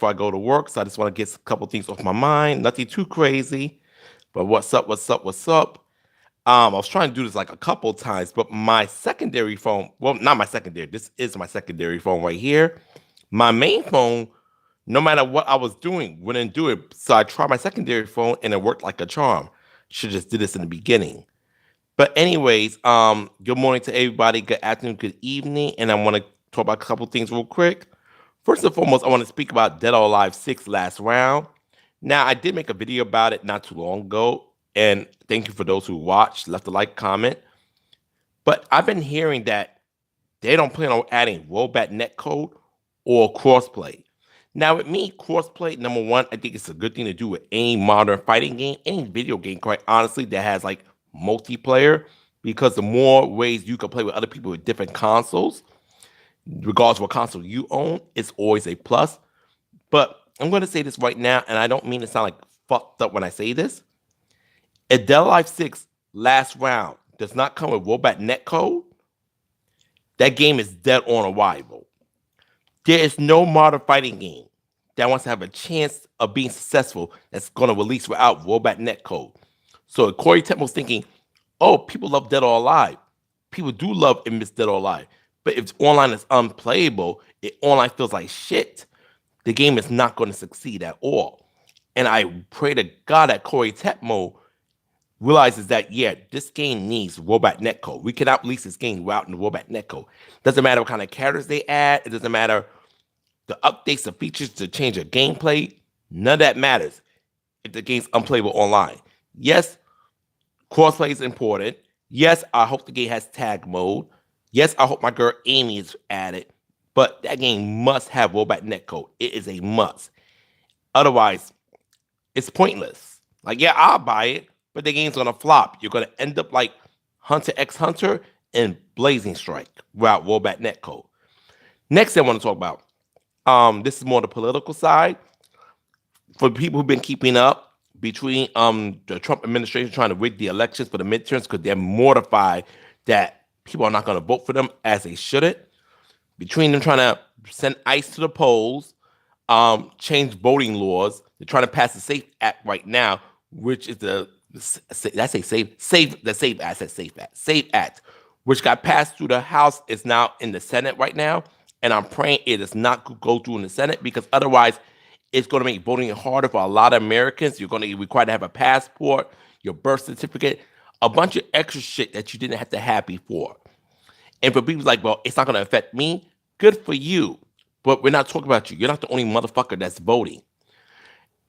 before I go to work, so I just want to get a couple things off my mind. Nothing too crazy, but what's up? What's up? What's up? I was trying to do this like a couple times, but my secondary phone, well, not my secondary, this is my secondary phone right here. My main phone, no matter what I was doing, wouldn't do it. So I tried my secondary phone and it worked like a charm. Should just did this in the beginning. But anyways, good morning to everybody. Good afternoon, good evening. And I want to talk about a couple things real quick. First and foremost, I want to speak about Dead or Alive 6 last round. Now, I did make a video about it not too long ago. And thank you for those who watched, left a like, comment. But I've been hearing that they don't plan on adding rollback netcode or crossplay. Now, with me, crossplay, number one, I think it's a good thing to do with any modern fighting game, any video game, quite honestly, that has like multiplayer, because the more ways you can play with other people with different consoles, regardless of what console you own, it's always a plus. But I'm going to say this right now, and I don't mean to sound like fucked up when I say this. If Dead or Alive 6 last round does not come with rollback netcode, that game is dead on arrival. There is no modern fighting game that wants to have a chance of being successful that's going to release without rollback netcode. So if Corey Temple's thinking, oh, people love Dead or Alive. People do love and miss Dead or Alive. But if online is unplayable, if online feels like shit, the game is not going to succeed at all. And I pray to God that Corey Tepmo realizes that, yeah, this game needs rollback netcode. We cannot release this game without the rollback netcode. Doesn't matter what kind of characters they add. It doesn't matter the updates, the features to change the gameplay. None of that matters if the game's unplayable online. Yes, crossplay is important. Yes, I hope the game has tag mode. Yes, I hope my girl Amy is added. But that game must have rollback netcode. It is a must. Otherwise, it's pointless. Like, yeah, I'll buy it, but the game's gonna flop. You're gonna end up like Hunter x Hunter and Blazing Strike without rollback netcode. Next thing I want to talk about. This is more the political side. For people who've been keeping up between the Trump administration trying to rig the elections for the midterms because they're mortified that people are not going to vote for them as they shouldn't. Between them trying to send ICE to the polls, change voting laws, they're trying to pass the SAFE Act right now, which is SAFE Act, which got passed through the House, is now in the Senate right now, and I'm praying it does not go through in the Senate, because otherwise it's going to make voting harder for a lot of Americans. You're going to be required to have a passport, your birth certificate, a bunch of extra shit that you didn't have to have before. And for people like, well, it's not going to affect me. Good for you. But we're not talking about you. You're not the only motherfucker that's voting.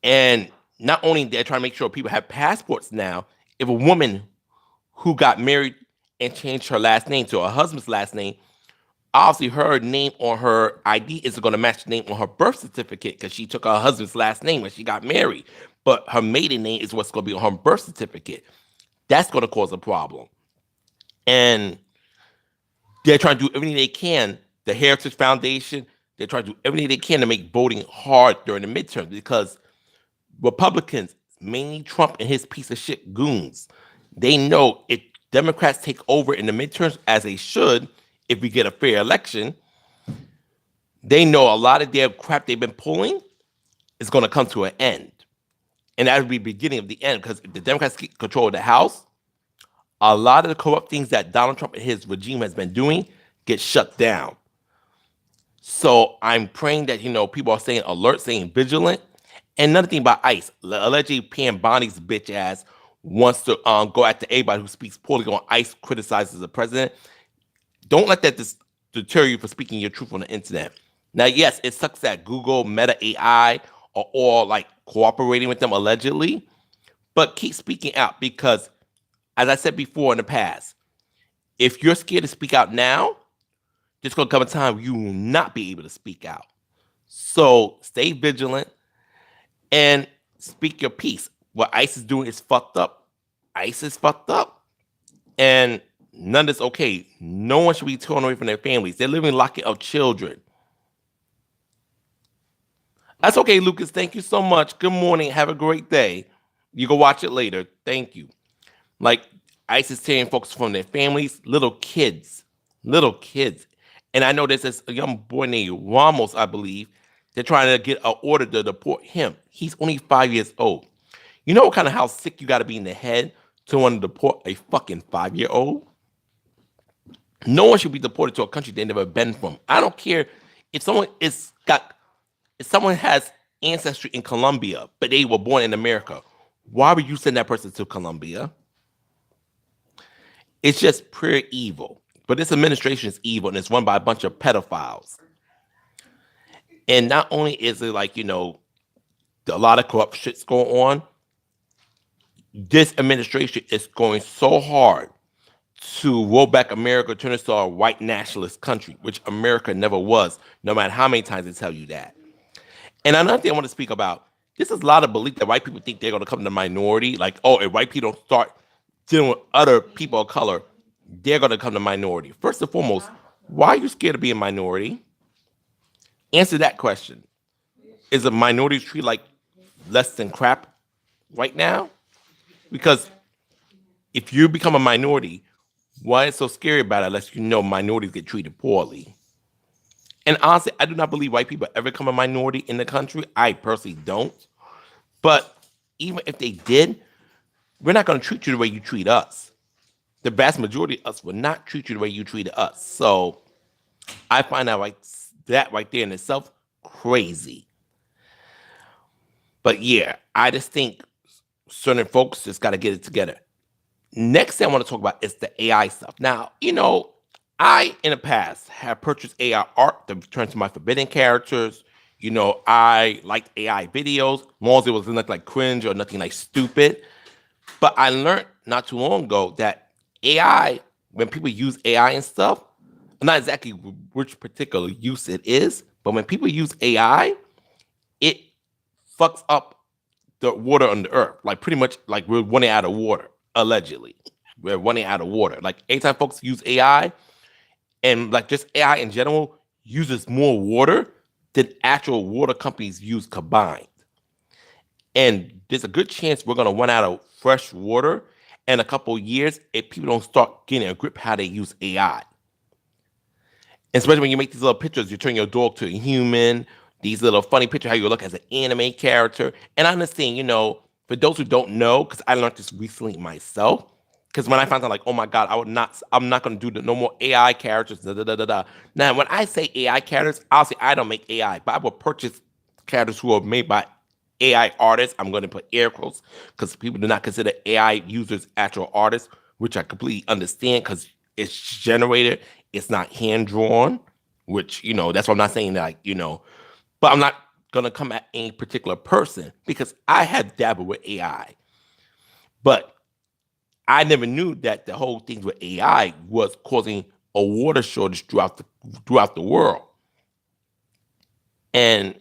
And not only they're trying to make sure people have passports now, if a woman who got married and changed her last name to her husband's last name, obviously her name on her ID isn't going to match the name on her birth certificate because she took her husband's last name when she got married. But her maiden name is what's going to be on her birth certificate. That's going to cause a problem. And they're trying to do everything they can. The Heritage Foundation, they're trying to do everything they can to make voting hard during the midterms, because Republicans, mainly Trump and his piece of shit goons, they know if Democrats take over in the midterms, as they should, if we get a fair election, they know a lot of their crap they've been pulling is going to come to an end. And that would be the beginning of the end, because if the Democrats keep control of the House, a lot of the corrupt things that Donald Trump and his regime has been doing get shut down. So I'm praying that, people are staying alert, staying vigilant. And another thing about ICE, allegedly Pam Bonnie's bitch ass wants to go after anybody who speaks poorly on ICE, criticizes the president. Don't let that deter you from speaking your truth on the internet. Now, yes, it sucks that Google, Meta AI are all like cooperating with them allegedly, but keep speaking out, because, as I said before in the past, if you're scared to speak out now, there's going to come a time you will not be able to speak out. So stay vigilant and speak your piece. What ICE is doing is fucked up. ICE is fucked up. And none of this okay. No one should be torn away from their families. They're living locking up children. That's okay, Lucas. Thank you so much. Good morning. Have a great day. You can watch it later. Thank you. Like, ICE is tearing folks from their families, little kids. And I know there's this young boy named Ramos, I believe, They're trying to get an order to deport him. He's only 5 years old. You know what kind of how sick you got to be in the head to want to deport a fucking 5-year-old? No one should be deported to a country they never been from. I don't care if someone has ancestry in Colombia, but they were born in America. Why would you send that person to Colombia? It's just pure evil. But this administration is evil, and it's run by a bunch of pedophiles. And not only is it like, a lot of corrupt shit's going on, this administration is going so hard to roll back America, turn us to a white nationalist country, which America never was, no matter how many times they tell you that. And another thing I want to speak about, this is a lot of belief that white people think they're going to come to the minority. Like, oh, if white people don't start dealing with other people of color, they're going to come to minority. First and foremost, why are you scared to be a minority? Answer that question. Is a minority treated like less than crap right now? Because if you become a minority, why is it so scary about it unless you know minorities get treated poorly? And honestly, I do not believe white people ever become a minority in the country. I personally don't. But even if they did, we're not going to treat you the way you treat us. The vast majority of us will not treat you the way you treated us. So I find that right there in itself crazy. But yeah, I just think certain folks just got to get it together. Next thing I want to talk about is the AI stuff. Now, I, in the past, have purchased AI art to turn to my forbidden characters. I liked AI videos, as long as it was nothing like cringe or nothing like stupid. But I learned not too long ago that AI, when people use AI and stuff, not exactly which particular use it is, but when people use AI, it fucks up the water on the earth. Like pretty much like we're running out of water, allegedly. We're running out of water. Like anytime folks use AI, and like just AI in general uses more water than actual water companies use combined. And there's a good chance we're going to run out of fresh water in a couple of years if people don't start getting a grip how they use AI. Especially when you make these little pictures, you turn your dog to a human, these little funny pictures, how you look as an anime character. And I understand, for those who don't know, because I learned this recently myself, because when I found out, like, oh my God, I'm not going to do no more AI characters. Da, da, da, da, da. Now, when I say AI characters, obviously I don't make AI, but I will purchase characters who are made by AI artists. I'm going to put air quotes because people do not consider AI users actual artists, which I completely understand because it's generated, it's not hand drawn, which, that's what I'm not saying that, but I'm not going to come at any particular person because I have dabbled with AI. But I never knew that the whole thing with AI was causing a water shortage throughout the world. And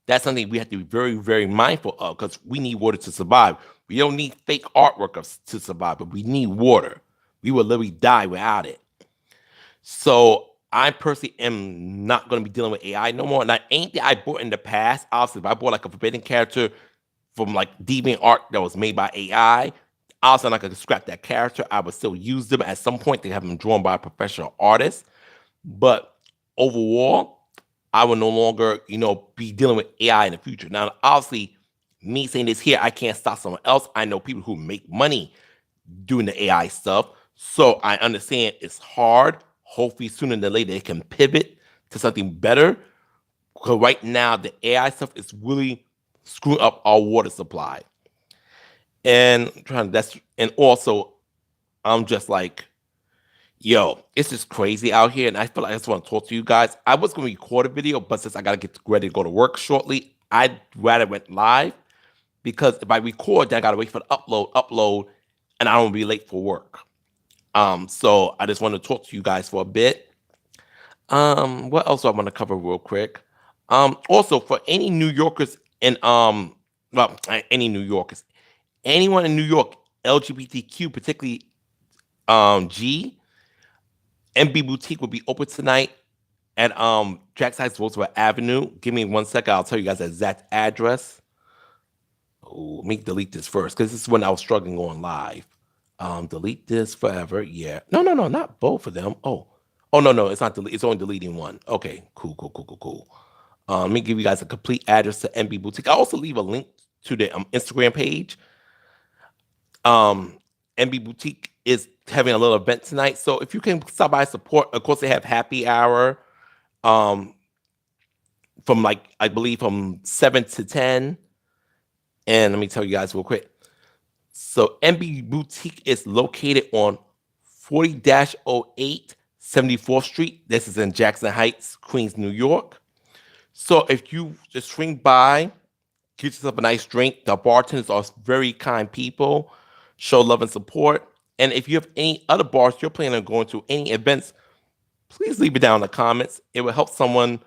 that's something we have to be very, very mindful of because we need water to survive. We don't need fake artwork to survive, but we need water. We will literally die without it. So I personally am not going to be dealing with AI no more. And anything I bought in the past, obviously, if I bought like a forbidden character from like deviant art that was made by AI, obviously I'm not going to scrap that character. I would still use them at some point to have them drawn by a professional artist. But overall, I will no longer, be dealing with AI in the future. Now, obviously, me saying this here, I can't stop someone else. I know people who make money doing the AI stuff. So I understand it's hard. Hopefully, sooner than later, they can pivot to something better. Because right now, the AI stuff is really screwing up our water supply. And also, I'm just like, yo, it's just crazy out here. And I feel like I just want to talk to you guys. I was going to record a video, but since I got to get ready to go to work shortly, I'd rather went live because if I record, then I got to wait for the upload, and I don't want to be late for work. So I just want to talk to you guys for a bit. What else do I want to cover real quick? Also for any New Yorkers and any New Yorkers, anyone in New York, LGBTQ, particularly G, MB Boutique will be open tonight at Jack's Heights Roosevelt Avenue. Give me 1 second, I'll tell you guys the exact address. Oh, let me delete this first because this is when I was struggling on live. Delete this forever. Yeah. No, not both of them. Oh, no, it's not delete. It's only deleting one. Okay, cool. Let me give you guys a complete address to MB Boutique. I'll also leave a link to the Instagram page. MB Boutique is having a little event tonight. So if you can stop by support, of course, they have happy hour from like, I believe from 7 to 10. And let me tell you guys real quick. So MB Boutique is located on 40-08 74th Street. This is in Jackson Heights, Queens, New York. So if you just swing by, get yourself a nice drink. The bartenders are very kind people, show love and support. And if you have any other bars you're planning on going to, any events, please leave it down in the comments. It will help someone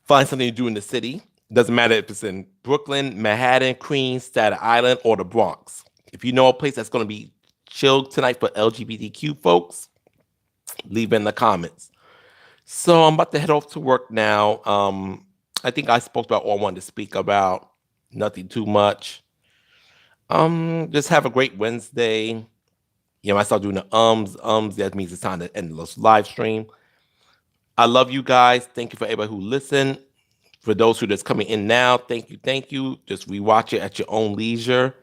find something to do in the city. Doesn't matter if it's in Brooklyn, Manhattan, Queens, Staten Island, or the Bronx. If you know a place that's going to be chill tonight for LGBTQ folks, leave it in the comments. So I'm about to head off to work now. I think I spoke about all I wanted to speak about. Nothing too much. Just have a great Wednesday. You know, I start doing the ums. That means it's time to end this live stream. I love you guys. Thank you for everybody who listened. For those who just coming in now, thank you. Just rewatch it at your own leisure.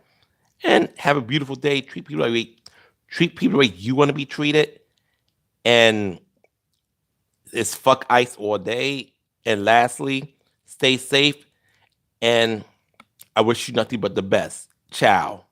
And have a beautiful day. Treat people the way you want to be treated. And it's fuck ICE all day. And lastly, stay safe. And I wish you nothing but the best. Ciao.